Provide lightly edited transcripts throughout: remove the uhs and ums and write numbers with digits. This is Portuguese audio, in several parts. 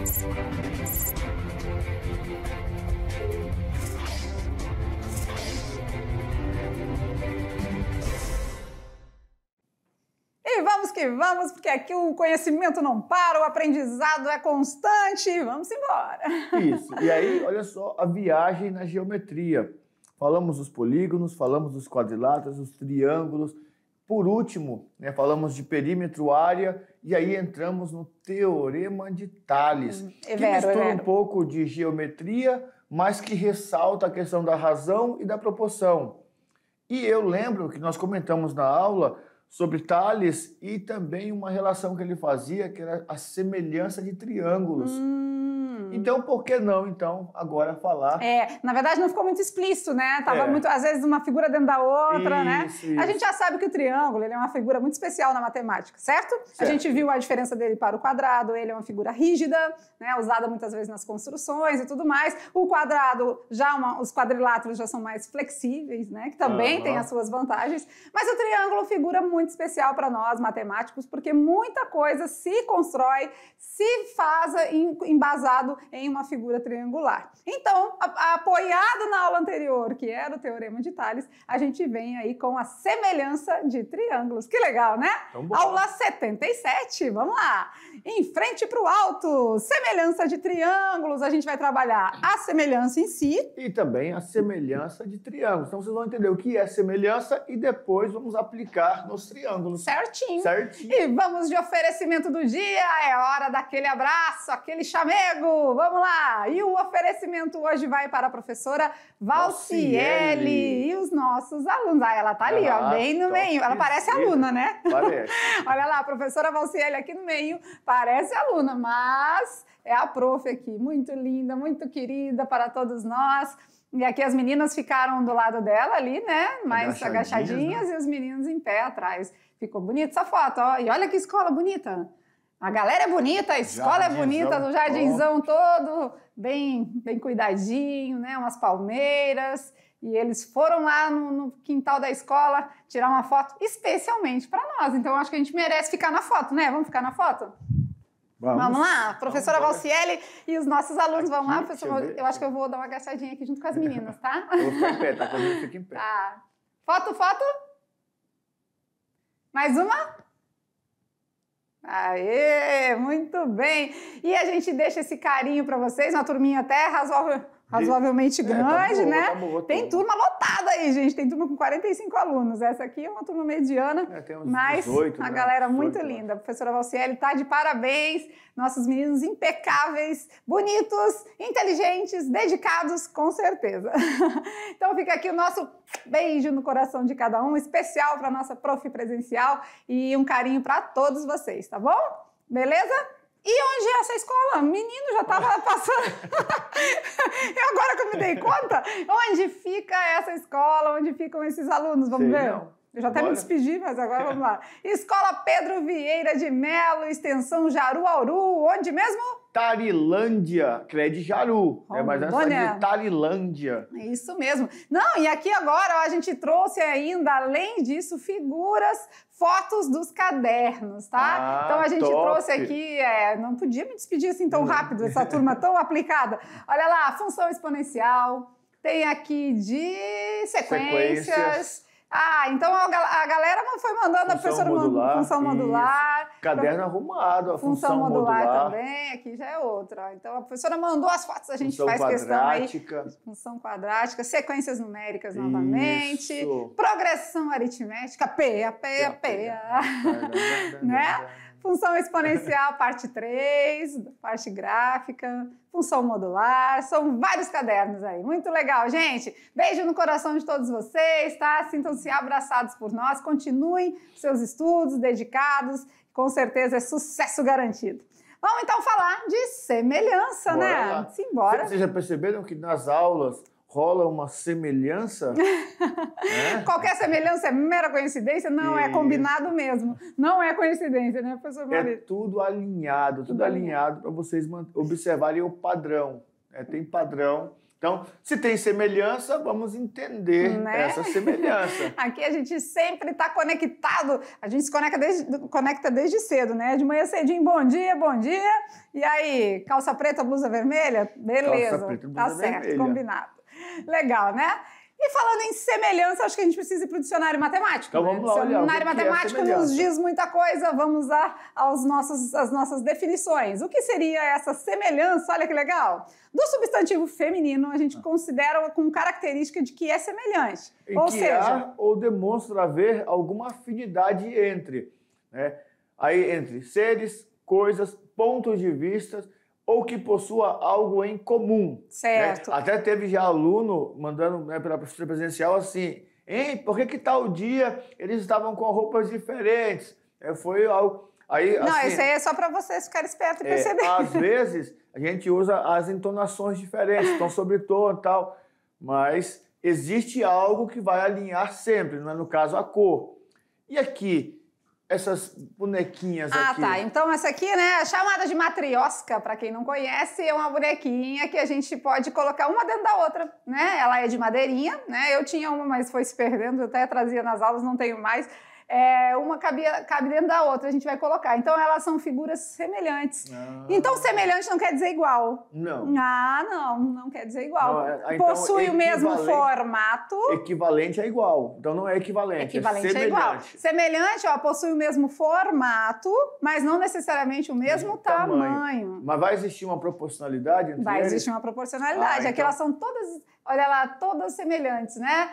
E vamos que vamos, porque aqui o conhecimento não para, o aprendizado é constante. Vamos embora. Isso. E aí, olha só, a viagem na geometria. Falamos dos polígonos, falamos dos quadriláteros, dos triângulos. Por último, né, falamos de perímetro, área, e aí entramos no Teorema de Tales, que mistura um pouco de geometria, mas que ressalta a questão da razão e da proporção. E eu lembro que nós comentamos na aula sobre Tales e também uma relação que ele fazia, que era a semelhança de triângulos. Então, por que não, então, agora falar? Na verdade não ficou muito explícito, né? Tava muito, às vezes, uma figura dentro da outra, né? A gente já sabe que o triângulo, ele é uma figura muito especial na matemática, certo? A gente viu a diferença dele para o quadrado, ele é uma figura rígida, né? Usada muitas vezes nas construções e tudo mais. O quadrado, os quadriláteros já são mais flexíveis, né? Que também tem as suas vantagens. Mas o triângulo figura muito especial para nós, matemáticos, porque muita coisa se constrói, se faz embasado em uma figura triangular. Então, apoiado na aula anterior, que era o Teorema de Tales, a gente vem aí com a semelhança de triângulos. Que legal, né? Aula 77, vamos lá. Em frente para o alto, semelhança de triângulos, a gente vai trabalhar a semelhança em si. E também a semelhança de triângulos. Então, vocês vão entender o que é semelhança e depois vamos aplicar nos triângulos. Certinho. Certinho. E vamos de oferecimento do dia, é hora daquele abraço, aquele chamego. Vamos lá! E o oferecimento hoje vai para a professora Valciele e os nossos alunos. Ela tá ali, ó, bem no meio. Ela parece aluna, né? Parece. Olha lá, a professora Valciele aqui no meio, parece aluna, mas é a prof aqui, muito linda, muito querida para todos nós. E aqui as meninas ficaram do lado dela ali, né? Mais agachadinhas, né? E os meninos em pé atrás. Ficou bonita essa foto, ó. E olha que escola bonita. A galera é bonita, a escola é bonita, o jardinzão todo bem cuidadinho, né? Umas palmeiras. E eles foram lá no quintal da escola tirar uma foto especialmente para nós. Então, eu acho que a gente merece ficar na foto, né? Vamos ficar na foto? Vamos lá, professora Valciele e os nossos alunos vão lá. Eu acho que eu vou dar uma agachadinha aqui junto com as meninas, tá? Eu vou ficar em pé, tá? Quando eu fico em pé. Tá. Foto. Mais uma? Aê, muito bem. E a gente deixa esse carinho para vocês, uma turminha até razoavelmente grande, né? Tem turma lotada aí, gente. Tem turma com 45 alunos. Essa aqui é uma turma mediana, mas 18, a galera 18, muito linda. A professora Valciele tá de parabéns. Nossos meninos impecáveis, bonitos, inteligentes, dedicados, com certeza. Então fica aqui o nosso beijo no coração de cada um, especial para nossa prof presencial e um carinho para todos vocês, tá bom? Beleza? E onde é essa escola? Menino, já estava passando. E agora que eu me dei conta, onde fica essa escola? Onde ficam esses alunos? Vamos ver? Não. Eu já até me despedi, mas agora vamos lá. Escola Pedro Vieira de Melo, extensão Jaruauru. Onde mesmo? Tarilândia, que é de Jaru, mas essa é de Tarilândia. É isso mesmo. Não, e aqui agora ó, a gente trouxe ainda, além disso, figuras, fotos dos cadernos, tá? Então a gente trouxe aqui, não podia me despedir assim tão rápido, essa turma tão aplicada. Olha lá, função exponencial, tem aqui de sequências. Então a galera foi mandando, a professora mandou função modular. Caderno arrumado, a função modular também, aqui já é outra. Então a professora mandou as fotos, a gente faz questão aí. Função quadrática, sequências numéricas novamente, progressão aritmética, né? Função exponencial, parte 3, parte gráfica, função modular, são vários cadernos aí. Muito legal, gente. Beijo no coração de todos vocês, tá? Sintam-se abraçados por nós, continuem seus estudos dedicados, com certeza é sucesso garantido. Vamos então falar de semelhança, né? Simbora. Vocês já perceberam que nas aulas rola uma semelhança? Qualquer semelhança é mera coincidência? Não, é combinado mesmo. Não é coincidência, né, professor Maurício? É tudo alinhado para vocês observarem o padrão. Tem padrão Então, se tem semelhança, vamos entender essa semelhança. Aqui a gente sempre está conectado, a gente se conecta desde cedo, né? De manhã cedinho, bom dia. E aí, calça preta, blusa vermelha? Beleza, calça preta, blusa vermelha. Certo, combinado. Legal, né? E falando em semelhança, acho que a gente precisa ir para o dicionário matemático. Então vamos lá, olhar. O dicionário matemático nos diz muita coisa, vamos lá às nossas definições. O que seria essa semelhança? Olha que legal. Do substantivo feminino, a gente considera com característica de que é semelhante. Ou seja, ou demonstra haver alguma afinidade entre, né? Aí, entre seres, coisas, pontos de vista, ou que possua algo em comum. Certo. Né? Até teve já aluno mandando, né, pela professora presencial assim, por que tal dia eles estavam com roupas diferentes? Foi algo... Aí, não, assim, isso aí é só para vocês ficarem espertos e perceberem. Às vezes, a gente usa as entonações diferentes, tom sobre tom e tal, mas existe algo que vai alinhar sempre, no caso, a cor. E aqui, essas bonequinhas aqui. Tá. Então, essa aqui, né, chamada de matriosca, para quem não conhece, é uma bonequinha que a gente pode colocar uma dentro da outra, né? Ela é de madeirinha, né? Eu tinha uma, mas foi se perdendo, eu até trazia nas aulas, não tenho mais. Uma cabe dentro da outra, a gente vai colocar. Então, elas são figuras semelhantes. Então, semelhante não quer dizer igual. Não. Não quer dizer igual. Não, então, possui o mesmo formato. Equivalente é igual. Então, não é equivalente, equivalente é igual. Semelhante, possui o mesmo formato, mas não necessariamente o mesmo tamanho. Mas vai existir uma proporcionalidade entre Vai existir uma proporcionalidade. Aqui elas são todas... Olha lá, todas semelhantes, né?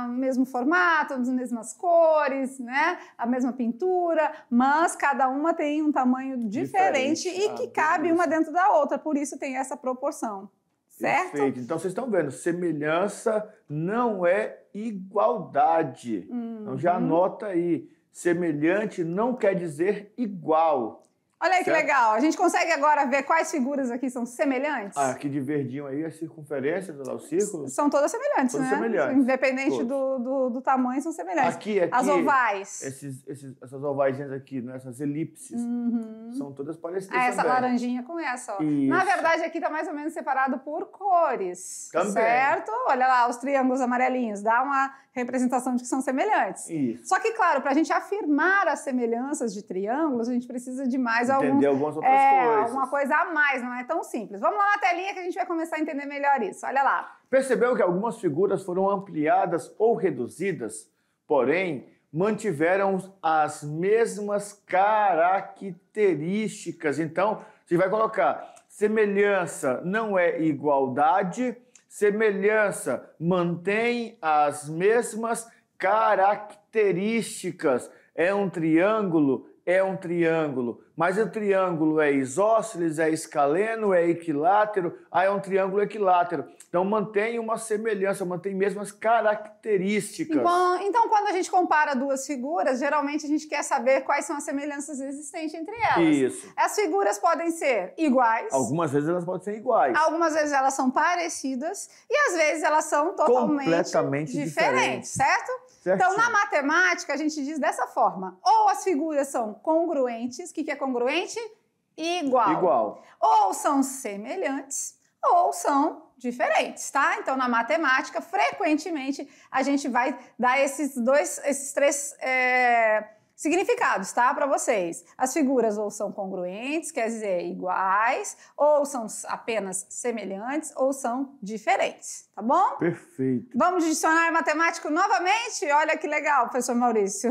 Mesmo formato, as mesmas cores, né? A mesma pintura, mas cada uma tem um tamanho diferente e que cabe uma dentro da outra, por isso tem essa proporção, certo? Perfeito. Então, vocês estão vendo, semelhança não é igualdade. Então, já anota aí, semelhante não quer dizer igual. Olha aí que legal. A gente consegue agora ver quais figuras aqui são semelhantes? Aqui de verdinho aí, as circunferências, os círculos. São todas semelhantes, todas né? semelhantes. Independente do tamanho, são semelhantes. Aqui, as ovais. Essas ovazinhas aqui, né? Essas elipses, são todas parecidas essa também. laranjinha com essa, ó. Isso. Na verdade, aqui tá mais ou menos separado por cores. Também. Certo? Olha lá, os triângulos amarelinhos. Dá uma representação de que são semelhantes. Isso. Só que, claro, para a gente afirmar as semelhanças de triângulos, a gente precisa de mais entender algumas outras coisas. Alguma coisa a mais, não é tão simples. Vamos lá na telinha que a gente vai começar a entender melhor isso. Olha lá. Percebeu que algumas figuras foram ampliadas ou reduzidas, porém mantiveram as mesmas características. Então, você vai colocar semelhança não é igualdade, semelhança mantém as mesmas características. É um triângulo, mas o triângulo é isósceles, é escaleno, é equilátero, é um triângulo equilátero. Então mantém uma semelhança, mantém mesmas características. Então, quando a gente compara duas figuras, geralmente a gente quer saber quais são as semelhanças existentes entre elas. Isso. As figuras podem ser iguais. Algumas vezes elas podem ser iguais. Algumas vezes elas são parecidas e às vezes elas são totalmente diferentes, certo? Certinho. Então, na matemática, a gente diz dessa forma. Ou as figuras são congruentes. O que é congruente? Igual. Ou são semelhantes, ou são diferentes, tá? Então, na matemática, frequentemente, a gente vai dar esses três significados, tá? Para vocês. As figuras ou são congruentes, quer dizer, iguais, ou são apenas semelhantes, ou são diferentes, tá bom? Perfeito. Vamos de dicionário matemático novamente? Olha que legal, professor Maurício.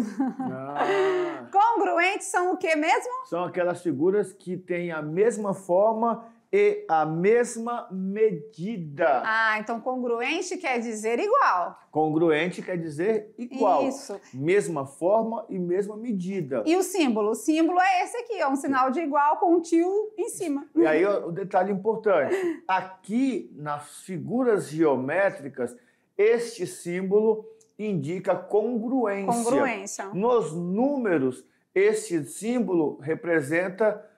Congruentes são o que mesmo? São aquelas figuras que têm a mesma forma e a mesma medida. Então congruente quer dizer igual. Congruente quer dizer igual. Isso. Mesma forma e mesma medida. E o símbolo? O símbolo é esse aqui, é um sinal de igual com um tio em cima. E aí o detalhe importante. Aqui, nas figuras geométricas, este símbolo indica congruência. Nos números, este símbolo representa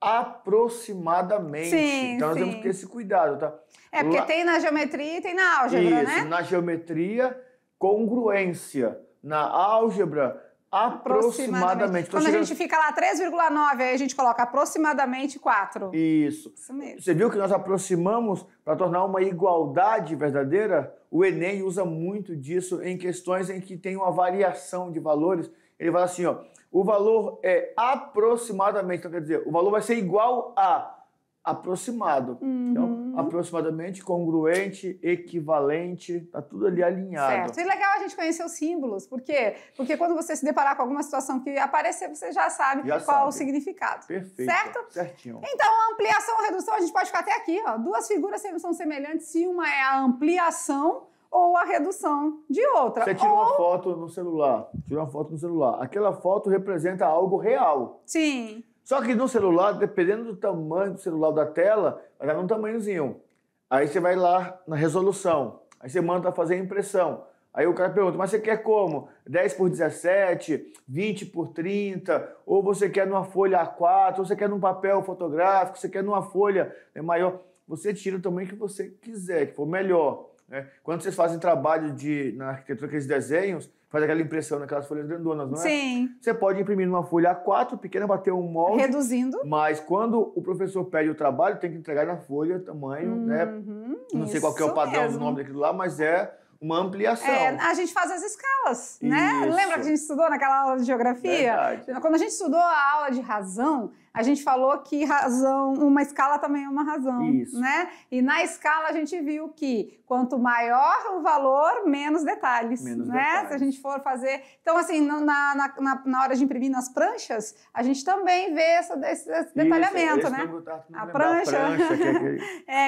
aproximadamente. Então, nós temos que ter esse cuidado, tá? Porque tem na geometria e tem na álgebra, né? Na geometria, congruência. Na álgebra, Aproximadamente. Quando a gente fica lá 3,9, aí a gente coloca aproximadamente 4. Isso. Isso mesmo. Você viu que nós aproximamos para tornar uma igualdade verdadeira? O Enem usa muito disso em questões em que tem uma variação de valores. Ele fala assim, ó, o valor é aproximadamente, então quer dizer, o valor vai ser igual a aproximado. Então, aproximadamente, congruente, equivalente, tá tudo ali alinhado. Certo. E legal a gente conhecer os símbolos. Por quê? Porque quando você se deparar com alguma situação que aparecer, você já sabe qual o significado. Perfeito. Certo? Certinho. Então, a ampliação ou redução, a gente pode ficar até aqui, ó. Duas figuras são semelhantes se uma é a ampliação ou a redução de outra. Você tira uma foto no celular. Aquela foto representa algo real. Sim. Só que no celular, dependendo do tamanho do celular, da tela, vai dar um tamanhozinho. Aí você vai lá na resolução. Aí você manda fazer a impressão. Aí o cara pergunta, mas você quer como? 10 por 17, 20 por 30, ou você quer numa folha A4, ou você quer num papel fotográfico, você quer numa folha maior. Você tira o tamanho que você quiser, que for melhor. Né? Quando vocês fazem trabalho na arquitetura, aqueles desenhos, faz aquela impressão naquelas folhas grandonas, não é? Sim. Você pode imprimir numa folha A4, pequena, bater um molde. Reduzindo. Mas quando o professor pede o trabalho, tem que entregar na folha, tamanho, né? Não sei qual que é o padrão do nome daquilo lá, mas é uma ampliação. A gente faz as escalas, né? Isso. Lembra que a gente estudou naquela aula de geografia? Verdade. Quando a gente estudou a aula de razão, a gente falou que uma escala também é uma razão, né? E na escala a gente viu que quanto maior o valor, menos detalhes, né? Detalhes. Se a gente for fazer... Então, assim, na hora de imprimir nas pranchas, a gente também vê esse detalhamento, né? A prancha.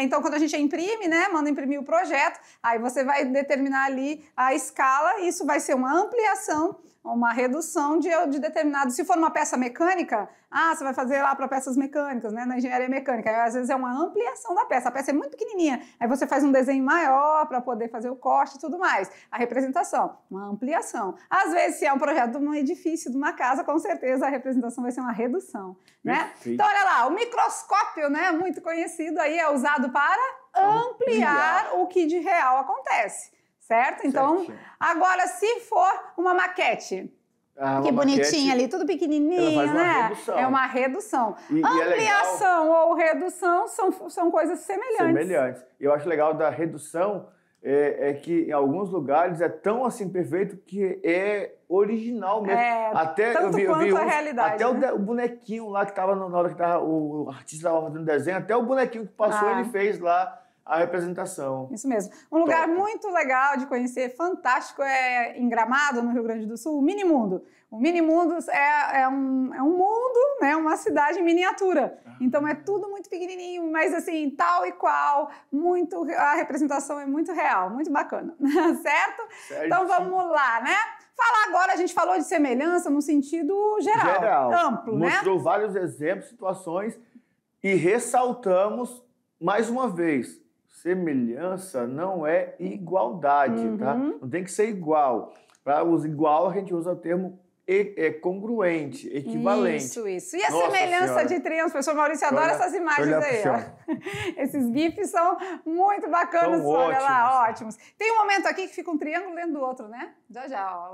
Então, quando a gente imprime, né? Manda imprimir o projeto, aí você vai determinar ali a escala, e isso vai ser uma ampliação, uma redução de determinado... Se for uma peça mecânica, você vai fazer lá para peças mecânicas, né? Na engenharia mecânica. Aí, às vezes é uma ampliação da peça. A peça é muito pequenininha. Aí você faz um desenho maior para poder fazer o corte e tudo mais. A representação, uma ampliação. Às vezes, se é um projeto de um edifício, de uma casa, com certeza a representação vai ser uma redução, né? Então, olha lá, o microscópio, né? Muito conhecido aí, é usado para ampliar o que de real acontece. Certo? Então, agora, se for uma maquete, que bonitinha ali, tudo pequenininho, né? Redução. É uma redução. Ampliação ou redução são coisas semelhantes. Eu acho legal da redução que em alguns lugares é tão assim perfeito que é original mesmo. Até tanto quanto a realidade. Até né? o bonequinho lá que estava na hora que o artista estava fazendo desenho, até o bonequinho que passou, ele fez lá a representação. Isso mesmo. Um lugar muito legal de conhecer, fantástico, é em Gramado, no Rio Grande do Sul, o Minimundo. O Minimundo é um mundo, né, uma cidade em miniatura. Então é tudo muito pequenininho, mas assim, tal e qual, a representação é muito real, muito bacana, certo? Então vamos lá, né? Falar agora, a gente falou de semelhança no sentido geral. Amplo, né? Mostrou vários exemplos, situações e ressaltamos mais uma vez, semelhança não é igualdade, tá? Não tem que ser igual. Para os igual, a gente usa o termo congruente, equivalente. Isso. E a semelhança de triângulos? O professor Maurício adora essas imagens aí. Ó. Esses GIFs são muito bacanas. Olha lá, ótimos. Tem um momento aqui que fica um triângulo dentro do outro, né? Já.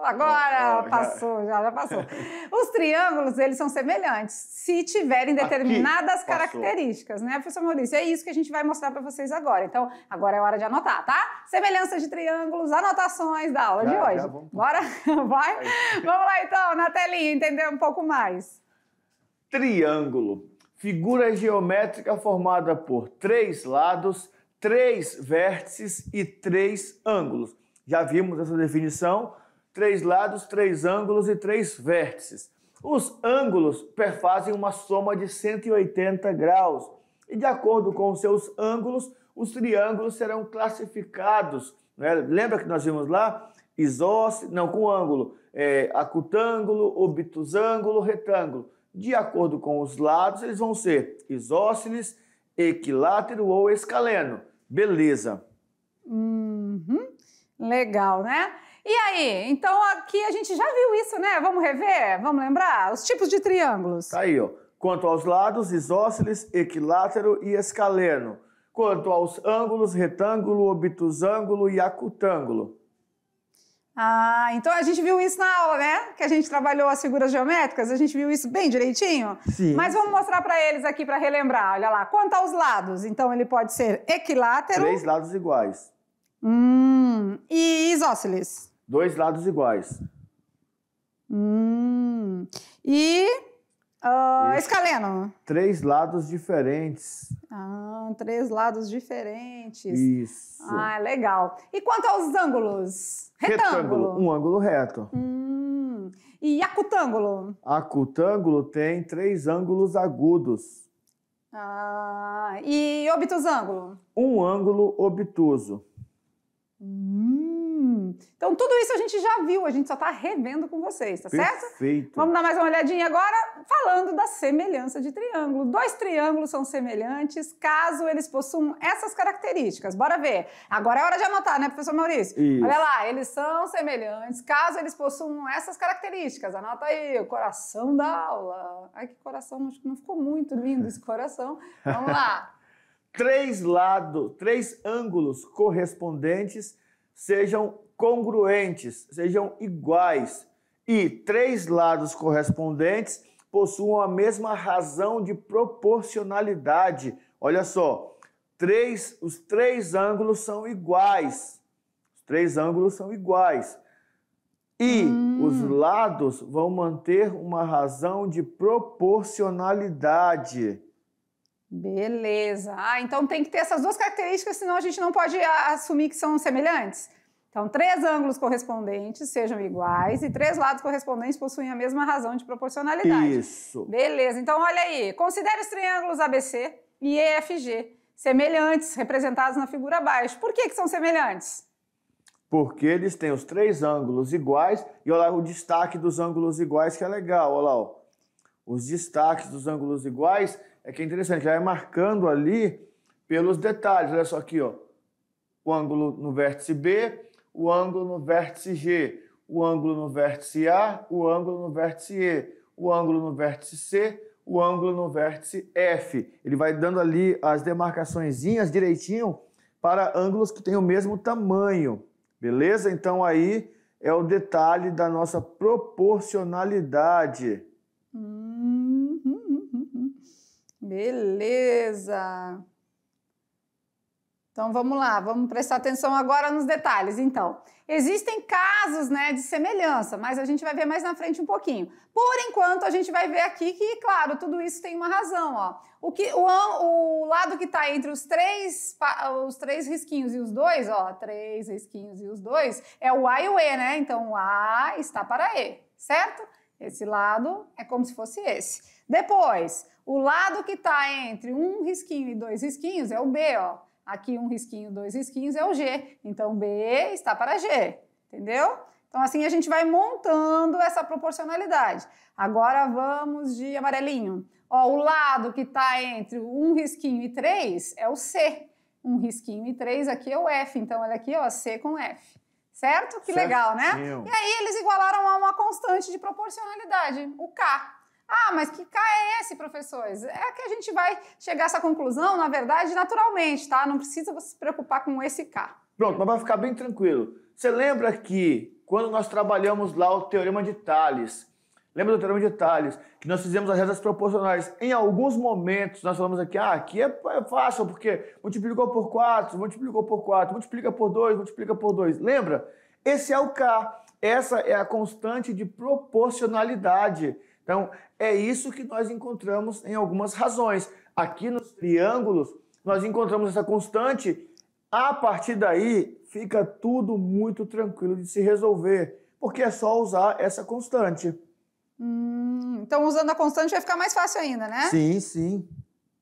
Agora passou, já passou. Os triângulos, eles são semelhantes se tiverem determinadas características, né, professor Maurício? É isso que a gente vai mostrar para vocês agora. Então, agora é hora de anotar, tá? Semelhanças de triângulos, anotações da aula de hoje. Bora? Vai? Vamos lá, então, na telinha, entender um pouco mais. Triângulo. Figura geométrica formada por 3 lados, 3 vértices e 3 ângulos. Já vimos essa definição. 3 lados, 3 ângulos e 3 vértices. Os ângulos perfazem uma soma de 180 graus. E de acordo com os seus ângulos, os triângulos serão classificados. Né? Lembra que nós vimos lá? Com ângulo. Acutângulo, obtusângulo, retângulo. De acordo com os lados, eles vão ser isósceles, equilátero ou escaleno. Beleza. Legal, né? E aí, então aqui a gente já viu isso, né? Vamos rever? Vamos lembrar? Os tipos de triângulos. Tá aí, ó. Quanto aos lados, isósceles, equilátero e escaleno. Quanto aos ângulos, retângulo, obtusângulo e acutângulo. Ah, então a gente viu isso na aula, né? Que a gente trabalhou as figuras geométricas, a gente viu isso bem direitinho? Sim. Mas vamos mostrar para eles aqui para relembrar. Olha lá, quanto aos lados? Então ele pode ser equilátero. 3 lados iguais. E isósceles? 2 lados iguais. E escaleno? 3 lados diferentes. 3 lados diferentes. Isso. Legal. E quanto aos ângulos? Retângulo. Um ângulo reto. E acutângulo? Acutângulo tem 3 ângulos agudos. E obtusângulo? Um ângulo obtuso. Então, tudo isso a gente já viu, a gente só está revendo com vocês, tá certo? Perfeito. Vamos dar mais uma olhadinha agora, falando da semelhança de triângulo. 2 triângulos são semelhantes caso eles possuam essas características. Bora ver. Agora é hora de anotar, né, professor Maurício? Isso. Olha lá, eles são semelhantes caso eles possuam essas características. Anota aí, o coração da aula. Ai, que coração, acho que não ficou muito lindo esse coração. Vamos lá. 3 ângulos correspondentes sejam congruentes, sejam iguais, e 3 lados correspondentes possuam a mesma razão de proporcionalidade. Olha só, os 3 ângulos são iguais. Os 3 ângulos são iguais. E os lados vão manter uma razão de proporcionalidade. Beleza. Então tem que ter essas 2 características, senão a gente não pode assumir que são semelhantes. Então, 3 ângulos correspondentes sejam iguais e 3 lados correspondentes possuem a mesma razão de proporcionalidade. Isso. Beleza. Então, olha aí. Considere os triângulos ABC e EFG semelhantes, representados na figura abaixo. Por que são semelhantes? Porque eles têm os 3 ângulos iguais e olha lá o destaque dos ângulos iguais, que é legal. Olha lá, ó. Os destaques dos ângulos iguais é que é interessante, já vai marcando ali pelos detalhes. Olha só aqui, ó. O ângulo no vértice B, o ângulo no vértice G, o ângulo no vértice A, o ângulo no vértice E, o ângulo no vértice C, o ângulo no vértice F. Ele vai dando ali as demarcaçõezinhas direitinho para ângulos que têm o mesmo tamanho. Beleza? Então aí é o detalhe da nossa proporcionalidade. Beleza. Então, vamos lá, vamos prestar atenção agora nos detalhes. Então, existem casos, né, de semelhança, mas a gente vai ver mais na frente um pouquinho. Por enquanto, a gente vai ver aqui que, claro, tudo isso tem uma razão, ó. O lado que está entre os três risquinhos e os 2, ó, 3 risquinhos e os 2, é o A e o E, né? Então, o A está para E, certo? Esse lado é como se fosse esse. Depois, o lado que está entre um risquinho e 2 risquinhos é o B, ó. Aqui um risquinho, 2 risquinhos é o G. Então, B está para G, entendeu? Então, assim a gente vai montando essa proporcionalidade. Agora, vamos de amarelinho. Ó, o lado que está entre um risquinho e 3 é o C. Um risquinho e 3 aqui é o F. Então, olha aqui, ó, C com F. Certo? Que legal, né? E aí, eles igualaram a uma constante de proporcionalidade, o K. Mas que K é esse, professores? É que a gente vai chegar a essa conclusão, na verdade, naturalmente, tá? Não precisa você se preocupar com esse K. Pronto, mas vai ficar bem tranquilo. Você lembra que, quando nós trabalhamos lá o Teorema de Tales, lembra do Teorema de Tales, que nós fizemos as rezas proporcionais? Em alguns momentos, nós falamos aqui, aqui é fácil, porque multiplicou por 4, multiplicou por 4, multiplica por 2, multiplica por 2. Lembra? Esse é o K. Essa é a constante de proporcionalidade. Então, é isso que nós encontramos em algumas razões. Aqui nos triângulos, nós encontramos essa constante. A partir daí, fica tudo muito tranquilo de se resolver, porque é só usar essa constante. Então, usando a constante vai ficar mais fácil ainda, né? Sim, sim.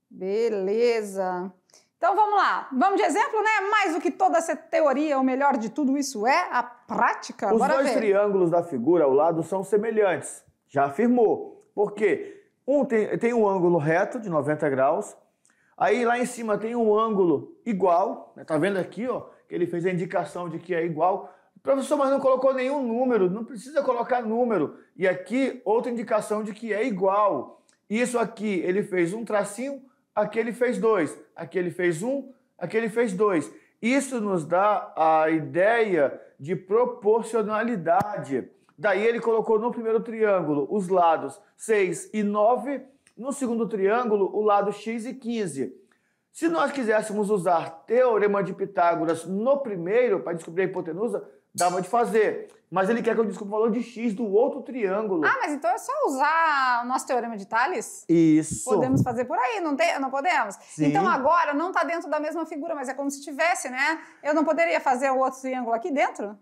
Beleza. Então, vamos lá. Vamos de exemplo, né? Mais do que toda essa teoria, o melhor de tudo isso é a prática. Os Bora dois ver. triângulos da figura ao lado são semelhantes. Já afirmou. Por quê? Um tem um ângulo reto de 90 graus. Aí lá em cima tem um ângulo igual. Tá vendo aqui, ó? Que ele fez a indicação de que é igual. Professor, mas não colocou nenhum número. Não precisa colocar número. E aqui outra indicação de que é igual. Isso aqui ele fez um tracinho, aqui ele fez 2. Aqui ele fez 1, aqui ele fez 2. Isso nos dá a ideia de proporcionalidade. Daí ele colocou no primeiro triângulo os lados 6 e 9, no segundo triângulo o lado x e 15. Se nós quiséssemos usar teorema de Pitágoras no primeiro, para descobrir a hipotenusa, dava de fazer. Mas ele quer que eu descubra o valor de x do outro triângulo. Ah, mas então é só usar o nosso teorema de Tales? Isso. Podemos fazer por aí, não podemos? Sim. Então agora não está dentro da mesma figura, mas é como se tivesse, né? Eu não poderia fazer o outro triângulo aqui dentro?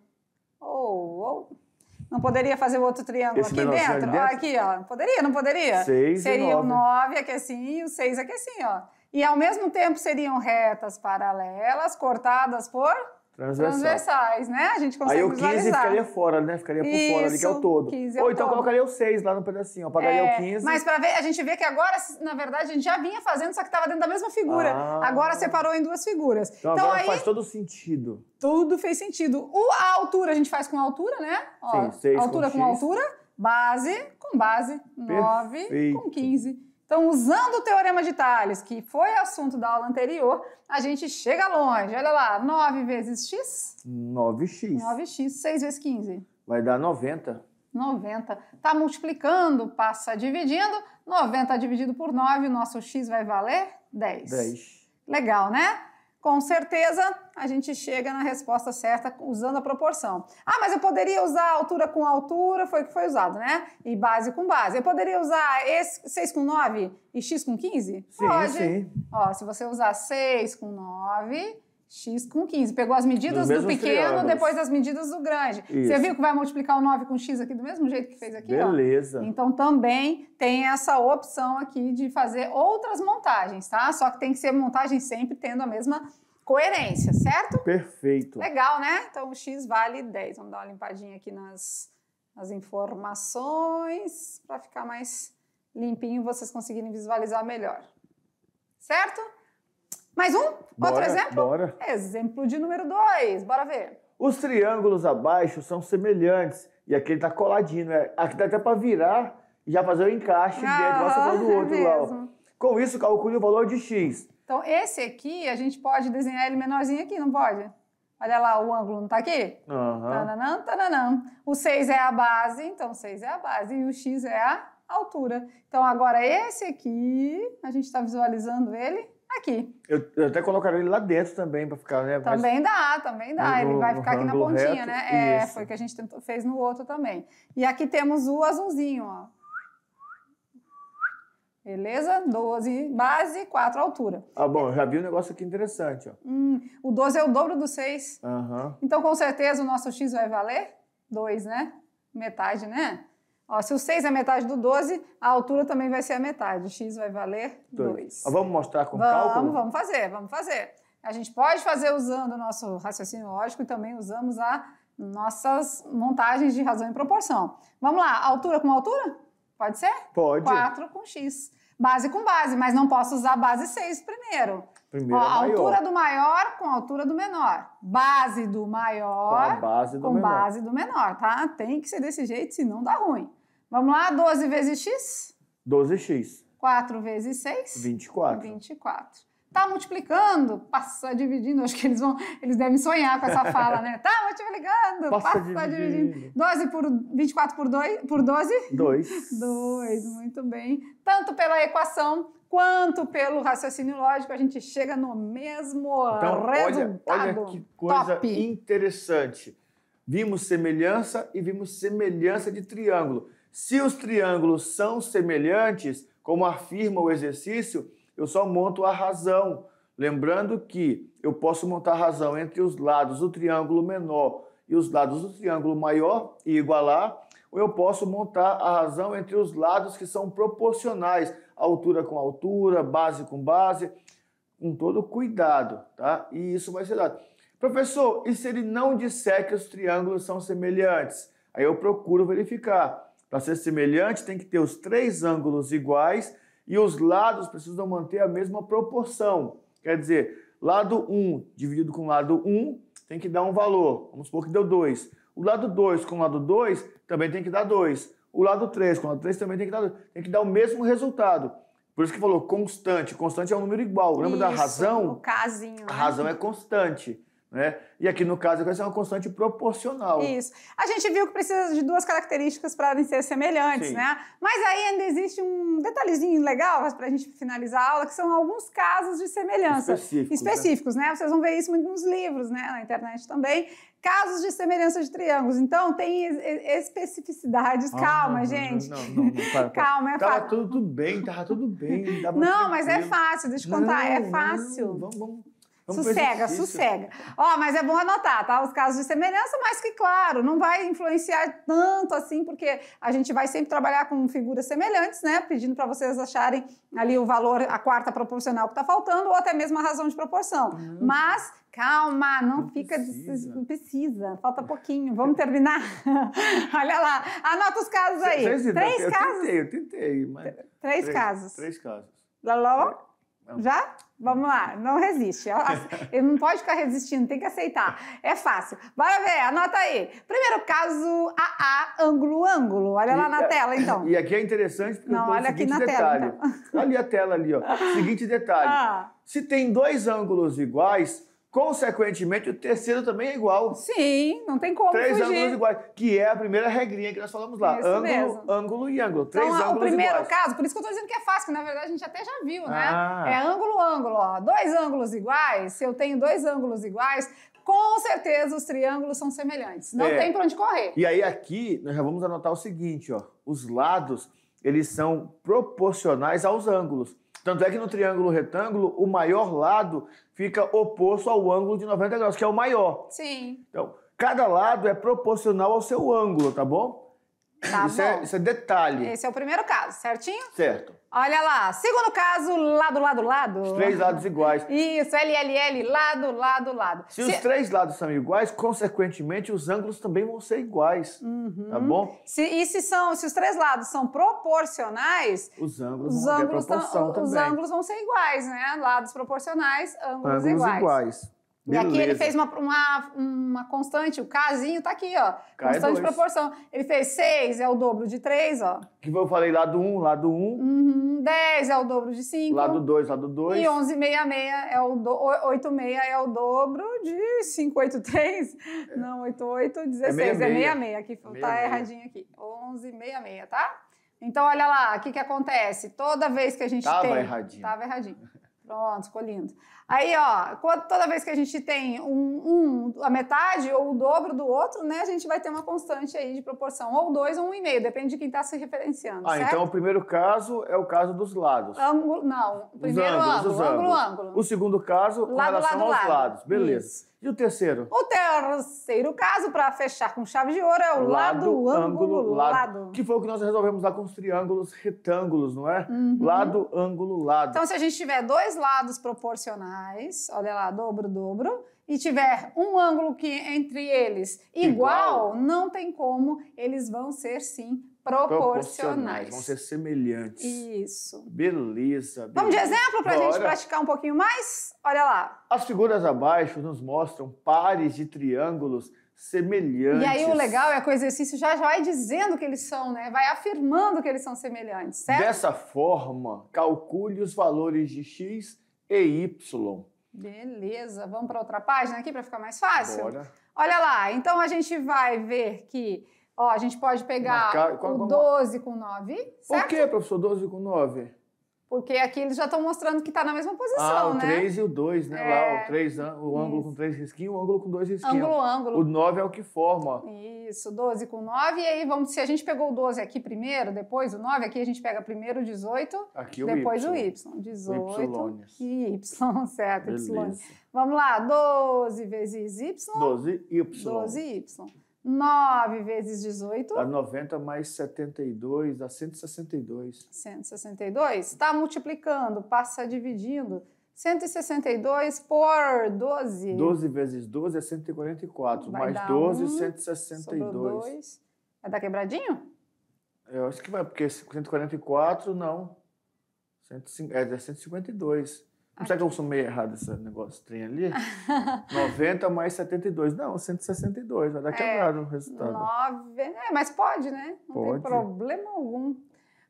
Não poderia fazer o outro triângulo aqui dentro? Ó, aqui, ó. Poderia, não poderia? 6 Seria e 9. O 9 aqui assim e o 6 aqui assim, ó. E ao mesmo tempo seriam retas paralelas cortadas por transversais, né? A gente consegue visualizar. Aí o 15 ficaria fora, né? Ficaria por fora ali, que é o todo. Ou então colocaria o 6 lá no pedacinho, apagaria o 15. Mas para ver, a gente vê que agora, na verdade, a gente já vinha fazendo, só que estava dentro da mesma figura. Agora separou em duas figuras. Então agora aí, faz todo sentido. Tudo fez sentido. A altura a gente faz com altura, né? Ó, sim, 6 altura com altura, base com base, 9 com 15. Então, usando o teorema de Tales, que foi assunto da aula anterior, a gente chega longe. Olha lá, 9 vezes x? 9x. 9x, 6 vezes 15. Vai dar 90. 90. Está multiplicando, passa dividindo. 90 dividido por 9, o nosso x vai valer 10. 10. Legal, né? Com certeza, a gente chega na resposta certa usando a proporção. Ah, mas eu poderia usar altura com altura, foi o que foi usado, né? E base com base. Eu poderia usar 6 com 9 e x com 15? Sim, pode. Sim. Ó, se você usar 6 com 9, x com 15. Pegou as medidas do pequeno, depois as medidas do grande. Isso. Você viu que vai multiplicar o 9 com x aqui do mesmo jeito que fez aqui? Beleza. Ó? Então também tem essa opção aqui de fazer outras montagens, tá? Só que tem que ser montagem sempre tendo a mesma coerência, certo? Perfeito. Legal, né? Então o x vale 10. Vamos dar uma limpadinha aqui nas informações para ficar mais limpinho, vocês conseguirem visualizar melhor. Certo? Mais um? Outro exemplo? Bora. Exemplo de número 2. Bora ver. Os triângulos abaixo são semelhantes. E aqui ele tá coladinho, né? Aqui dá até para virar e já fazer o encaixe dentro, igual você falou do outro lá. Ó. Com isso, calcule o valor de x. Então, esse aqui, a gente pode desenhar ele menorzinho aqui, não pode? Olha lá, o ângulo não tá aqui? Tananã, tananã. O 6 é a base, então 6 é a base. E o x é a altura. Então, agora esse aqui, a gente está visualizando ele aqui. Eu até colocaria ele lá dentro também, para ficar, né? Também dá. Ele vai ficar aqui na pontinha, reto, né? isso. Foi o que a gente fez no outro também. E aqui temos o azulzinho, ó. Beleza? 12 base, 4 altura. Ah, bom, já vi um negócio aqui interessante, ó. O 12 é o dobro do 6. Uhum. Então, com certeza, o nosso x vai valer 2, né? Metade, né? Ó, se o 6 é metade do 12, a altura também vai ser a metade. O x vai valer 2. Vamos mostrar com cálculo? Vamos fazer. A gente pode fazer usando o nosso raciocínio lógico e também usamos as nossas montagens de razão e proporção. Vamos lá, altura com altura? Pode ser? Pode. 4 com x. Base com base, mas não posso usar base 6 primeiro. Primeiro ó, é maior. Altura do maior com altura do menor. Base do maior com a base do com menor. Base do menor, tá? Tem que ser desse jeito, senão dá ruim. Vamos lá, 12 vezes x? 12x. 4 vezes 6? 24. 24. Tá multiplicando, passa dividindo. Acho que eles devem sonhar com essa fala, né? Tá multiplicando, passa dividindo. 24 por 12? 2. 2, muito bem. Tanto pela equação quanto pelo raciocínio lógico, a gente chega no mesmo resultado. Olha que coisa top. Interessante. Vimos semelhança e vimos semelhança de triângulo. Se os triângulos são semelhantes, como afirma o exercício, eu só monto a razão. Lembrando que eu posso montar a razão entre os lados do triângulo menor e os lados do triângulo maior e igualar, ou eu posso montar a razão entre os lados que são proporcionais, altura com altura, base com base, com todo cuidado, tá? E isso vai ser dado. Professor, e se ele não disser que os triângulos são semelhantes? Aí eu procuro verificar. Para ser semelhante, tem que ter os 3 ângulos iguais e os lados precisam manter a mesma proporção. Quer dizer, lado 1 dividido com lado 1 tem que dar um valor. Vamos supor que deu 2. O lado 2 com o lado 2 também tem que dar 2. O lado 3 com o lado 3 também tem que dar 2. Tem que dar o mesmo resultado. Por isso que falou constante. Constante é um número igual. Lembra da razão? O casinho, né? A razão é constante. né? E aqui no caso vai ser uma constante proporcional. Isso. A gente viu que precisa de duas características para ser semelhantes, né? Mas aí ainda existe um detalhezinho legal para a gente finalizar a aula, que são alguns casos de semelhança específicos, né? Vocês vão ver isso muito nos livros, né? Na internet também. Casos de semelhança de triângulos. Então, tem especificidades. Calma, gente. Não. Calma, é fácil. Tava tudo bem. Não, mas é fácil, deixa eu contar. É fácil. Sossega. Ó, mas é bom anotar, tá? Os casos de semelhança, mas que, claro, não vai influenciar tanto assim, porque a gente vai sempre trabalhar com figuras semelhantes, né? Pedindo para vocês acharem ali o valor, a quarta proporcional que está faltando, ou até mesmo a razão de proporção. Mas, calma, não precisa, falta pouquinho. Vamos terminar? Olha lá, anota os casos aí. Três casos? Eu tentei, mas... Três casos. Laló? Já? Vamos lá, não resiste. Ele não pode ficar resistindo, tem que aceitar. É fácil. Bora ver, anota aí. Primeiro caso, ângulo. Olha lá na tela, então. E aqui é interessante porque não, olha aqui na tela, então. Ali a tela ali, ó. Seguinte detalhe. Se tem dois ângulos iguais, consequentemente, o terceiro também é igual. Sim, não tem como fugir. 3 ângulos iguais, que é a primeira regrinha que nós falamos lá. Isso mesmo. Ângulo e ângulo. 3 então, ângulos o primeiro iguais. caso, por isso que eu estou dizendo que é fácil, que na verdade a gente até já viu, né? É ângulo, ó. 2 ângulos iguais, se eu tenho 2 ângulos iguais, com certeza os triângulos são semelhantes. Não tem para onde correr. E aí aqui, nós já vamos anotar o seguinte, ó. Os lados, eles são proporcionais aos ângulos. Tanto é que no triângulo retângulo, o maior lado fica oposto ao ângulo de 90 graus, que é o maior. Sim. Então, cada lado é proporcional ao seu ângulo, tá bom? Isso é detalhe. Esse é o primeiro caso, certinho? Certo. Olha lá, segundo caso, lado. Os 3 lados iguais. Isso, LLL, lado. Se os 3 lados são iguais, consequentemente, os ângulos também vão ser iguais, tá bom? Se os 3 lados são proporcionais, os ângulos vão ter proporção também. Os ângulos vão ser iguais, né? Lados proporcionais, ângulos iguais. Beleza. E aqui ele fez uma constante, o Kzinho tá aqui, ó. Constante de proporção. Ele fez 6, é o dobro de 3, ó. Que eu falei lado 1. 10 é o dobro de 5. Lado 2. E 11,66 é o 8,6 é o dobro de 5,83. Não, 8,8, 16. É 66. Aqui tá erradinho aqui. 11,66, tá? Então, olha lá, o que acontece? Toda vez que a gente Tava tem... erradinho. Tava erradinho. Pronto, ficou lindo. Aí, ó, toda vez que a gente tem a metade ou o dobro do outro, né, a gente vai ter uma constante aí de proporção, ou 2 ou 1,5, depende de quem está se referenciando, certo? Então o primeiro caso é o caso dos lados. O primeiro ângulo. O segundo caso, com relação aos lados. Beleza. Isso. E o terceiro? O terceiro caso, para fechar com chave de ouro, é o lado, ângulo, lado. Que foi o que nós resolvemos lá com os triângulos retângulos, não é? Lado, ângulo, lado. Então, se a gente tiver 2 lados proporcionais, olha lá, dobro, e tiver um ângulo que entre eles igual, não tem como, eles vão ser, sim, proporcionais. Vão ser semelhantes. Isso. Beleza. Vamos de exemplo para a gente praticar um pouquinho mais? Olha lá. As figuras abaixo nos mostram pares de triângulos semelhantes. E aí o legal é que o exercício já vai dizendo que eles são, né? Vai afirmando que eles são semelhantes, certo? Dessa forma, calcule os valores de x e y. Beleza. Vamos para outra página aqui para ficar mais fácil? Bora. Olha lá. Então a gente vai ver que... Ó, a gente pode pegar o 12 com 9, certo? Por que, professor, 12 com 9? Porque aqui eles já estão mostrando que está na mesma posição, né? O 3 e o 2, né? Lá, o ângulo com 3 risquinhos, o ângulo com 2 risquinhos. Ângulo. O 9 é o que forma. Isso, 12 com 9. E aí, se a gente pegou o 12 aqui primeiro, depois o 9, aqui a gente pega primeiro o 18, aqui depois o Y. 18 o e Y, certo? Beleza. Y. Vamos lá, 12 vezes Y. 12Y. 12Y. 9 vezes 18. Dá 90 mais 72, dá 162. 162. Está multiplicando, passa dividindo. 162 por 12. 12 vezes 12 é 144. Vai mais 12, 162. Sobrou 2. Vai dar quebradinho? Eu acho que vai, porque 144, não. É 152. Não sei que eu sou meio errado esse negócio trem ali. 90 mais 72. Não, 162. Vai dar quebrado o resultado. 9. Mas pode, né? Não tem problema algum.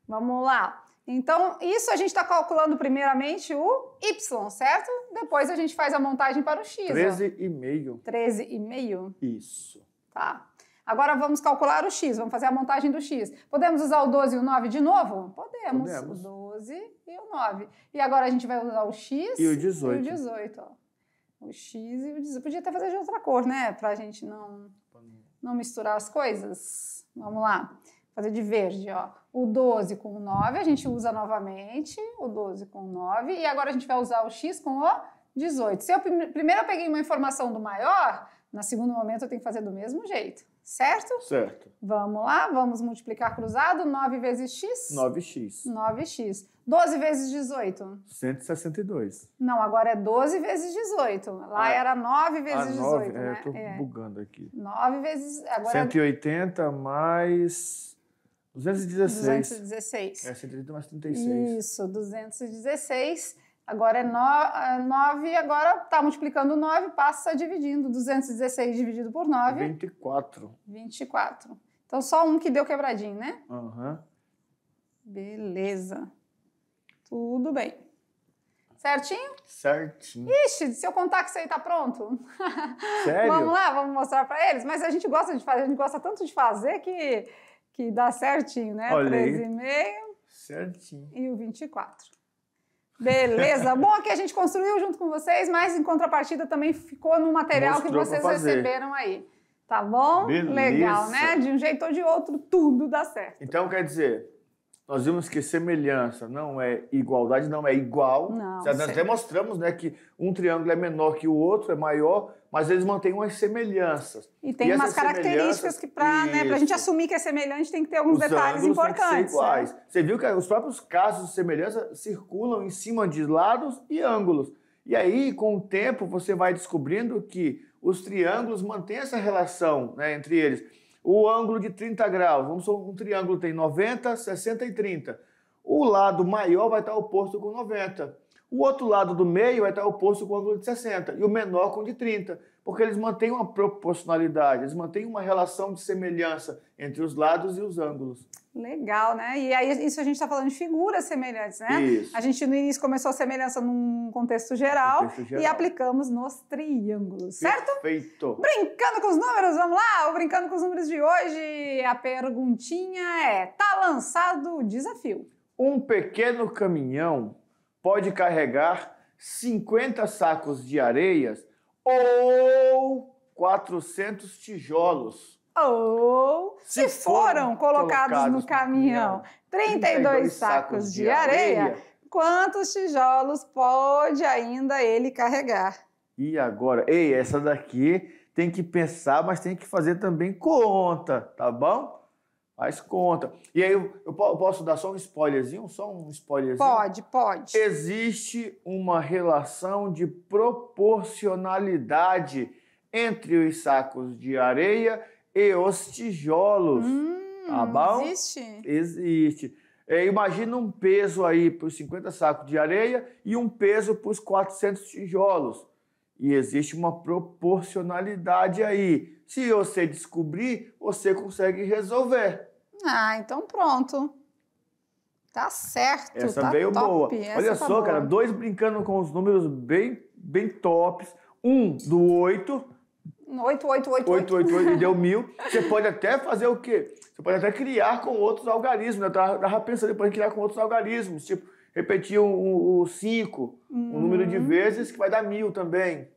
Vamos lá. Então, isso a gente está calculando primeiramente o Y, certo? Depois a gente faz a montagem para o X. 13,5. 13,5? Isso. Tá. Agora vamos calcular o X, vamos fazer a montagem do X. Podemos usar o 12 e o 9 de novo? Podemos. O 12 e o 9. E agora a gente vai usar o X e o 18. E o 18, ó. O X e o 18. Podia até fazer de outra cor, né? Pra gente não misturar as coisas. Vamos lá. Fazer de verde, ó. O 12 com o 9 a gente usa novamente. O 12 com o 9. E agora a gente vai usar o X com o 18. Se eu primeiro eu peguei uma informação do maior, no segundo momento eu tenho que fazer do mesmo jeito. Certo? Certo. Vamos lá, vamos multiplicar cruzado. 9 vezes x? 9x. 9x. 12 vezes 18? 162. Não, agora é 12 vezes 18. Lá era 9 vezes 18, 9, né? Eu tô bugando aqui. 9 vezes... Agora 180 mais 216. 216. 180 mais 36. Isso, 216. Agora é 9, agora está multiplicando 9, passa dividindo. 216 dividido por 9. 24. 24. Então, só um que deu quebradinho, né? Aham. Beleza. Tudo bem. Certinho? Certinho. Ixi, se eu contar que isso aí tá pronto. Sério? Vamos lá, vamos mostrar para eles. Mas a gente gosta de fazer, a gente gosta tanto de fazer que dá certinho, né? 13,5. Certinho. E o 24. Beleza. Bom que a gente construiu junto com vocês, mas em contrapartida também ficou no material Mostrou que vocês receberam aí. Tá bom? Beleza. Legal, né? De um jeito ou de outro, tudo dá certo. Então, quer dizer, nós vimos que semelhança não é igualdade, não é igual. Não, nós até mostramos, né, que um triângulo é menor que o outro, é maior, mas eles mantêm umas semelhanças. E tem umas características que, para a gente assumir que é semelhante, tem que ter alguns detalhes importantes. Tem que ser iguais. Né? Você viu que os próprios casos de semelhança circulam em cima de lados e ângulos. E aí, com o tempo, você vai descobrindo que os triângulos mantêm essa relação, né, entre eles. O ângulo de 30 graus, vamos supor, um triângulo tem 90, 60 e 30. O lado maior vai estar oposto com 90. O outro lado do meio vai estar oposto com o ângulo de 60 e o menor com o de 30, porque eles mantêm uma proporcionalidade, eles mantêm uma relação de semelhança entre os lados e os ângulos. Legal, né? E aí isso a gente está falando de figuras semelhantes, né? Isso. A gente no início começou a semelhança num contexto geral e aplicamos nos triângulos, certo? Perfeito. Brincando com os números, vamos lá? O Brincando com os Números de hoje, a perguntinha é, tá lançado o desafio. Um pequeno caminhão pode carregar 50 sacos de areias ou 400 tijolos. Ou, se foram colocados no caminhão 32 sacos de areia, quantos tijolos pode ainda ele carregar? E agora? Ei, essa daqui tem que pensar, mas tem que fazer também conta, tá bom? Faz conta. E aí, eu posso dar só um spoilerzinho? Pode. Existe uma relação de proporcionalidade entre os sacos de areia e os tijolos. Tá bom? Existe? Existe. Imagina um peso aí para os 50 sacos de areia e um peso para os 400 tijolos. E existe uma proporcionalidade aí. Se você descobrir, você consegue resolver. Ah, então pronto. Tá certo. Essa tá veio top. boa. Essa Olha tá só, boa. cara, 2 brincando com os números bem tops. Um do 8. 8, e deu 1000. Você pode até fazer o quê? Você pode até criar com outros algarismos. Eu tava pensando depois em criar com outros algarismos. Tipo, repetir o 5, um número de vezes que vai dar 1000 também.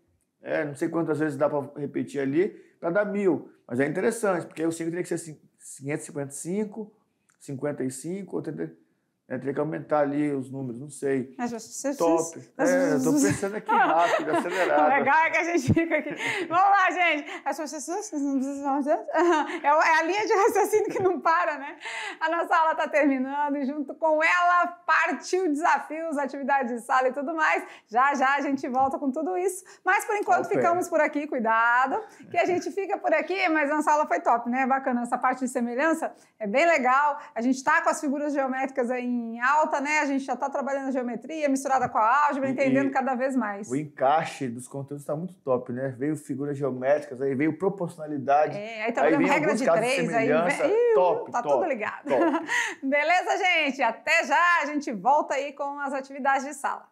Não sei quantas vezes dá para repetir ali para dar 1000. Mas é interessante, porque o 5 teria que ser 555, 55, ou teria que aumentar ali os números, não sei. Top. Eu tô pensando aqui rápido, acelerado. O legal é que a gente fica aqui. Vamos lá, gente. É a linha de raciocínio que não para, né? A nossa aula tá terminando e junto com ela partiu desafios, atividades de sala e tudo mais. Já a gente volta com tudo isso. Mas por enquanto ficamos por aqui, cuidado. Que a gente fica por aqui, mas a nossa aula foi top, né? Bacana. Essa parte de semelhança é bem legal. A gente tá com as figuras geométricas aí em alta, né? A gente já está trabalhando a geometria misturada com a álgebra, entendendo cada vez mais. O encaixe dos conteúdos está muito top, né? Veio figuras geométricas, aí veio proporcionalidade. Aí trabalhando regra de 3, aí vem, top, tá tudo ligado. Top. Beleza, gente? Até já, a gente volta aí com as atividades de sala.